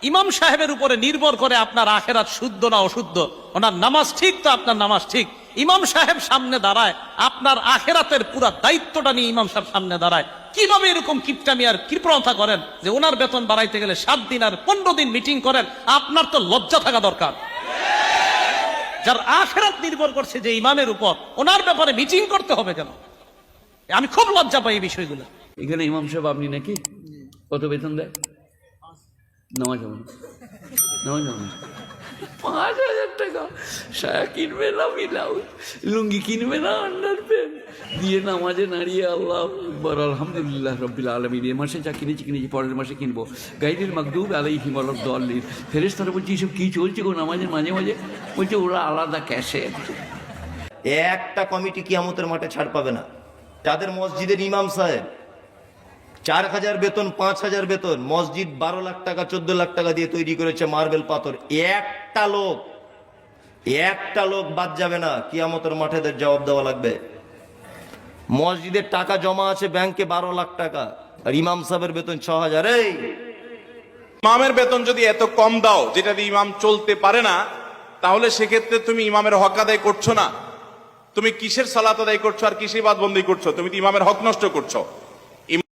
ইমাম সাহেবের উপরে নির্ভর করে আপনার আখেরাত শুদ্ধ না অশুদ্ধ। ওনার নামাজ ঠিক তো আপনার নামাজ ঠিক। ইমাম সাহেব সামনে দাঁড়ায়, আপনার আখেরাতের পুরা দায়িত্বটা নিয়ে ইমাম সাহেব সামনে দাঁড়ায়। কিভাবে এরকম কিপটামি আর কৃপণতা করেন যে ওনার বেতন বাড়াইতে গেলে 7 দিন আর 15 দিন মিটিং করেন? আপনার তো লজ্জা থাকা দরকার। যার আখেরাত নির্ভর করছে যে ইমামের উপর, ওনার ব্যাপারে মিটিং করতে হবে কেন? আমি খুব লজ্জা পাই এই বিষয়গুলো। এখানে ইমাম সাহেব আপনি নাকি কত বেতন দেয়? নামাজ হবে না, নামাজ হবে না। 5,000 টাকা সায়া কিনবে না, ব্লাউজ লুঙ্গি কিনবে না, আন্ডার প্যান্ট দিয়ে নামাজে নাড়িয়ে আল্লাহ আকবার আলহামদুলিল্লাহ রব্বিল আলামিন। এ মাসে যা কিনেছি পরের মাসে কিনবো। গাইডের মাগদুব আলাইহিম ওয়ালাদ-দাল্লিন। ফেরেশতারা বলছে এসব কি চলছে গো নামাজের মাঝে মাঝে? বলছে ওরা আলাদা ক্যাশে। একটা কমিটি কিয়ামতের মাঠে ছাড় পাবে না। তাদের মসজিদের ইমাম সাহেব 4,000 বেতন, 5,000 বেতন, মসজিদ 12 লাখ টাকা 14 লাখ টাকা দিয়ে তৈরি করেছে, মার্বেল পাথর। একটা লোক বাদ যাবে না, কিয়ামতের মাঠে এদের জবাব দেওয়া লাগবে। মসজিদের টাকা জমা আছে ব্যাংকে 12 লাখ টাকা, আর ইমাম সাহেবের বেতন 6,000। এই ইমামের বেতন যদি এত কম দাও যেটা দিয়ে ইমাম চলতে পারে না, তাহলে সেক্ষেত্রে তুমি ইমামের হক আদায় করছো না। তুমি কিসের সালাত আদায় করছো আর কিসের ইবাদত বন্দেগী করছো? তুমি তো ইমামের হক নষ্ট করছো।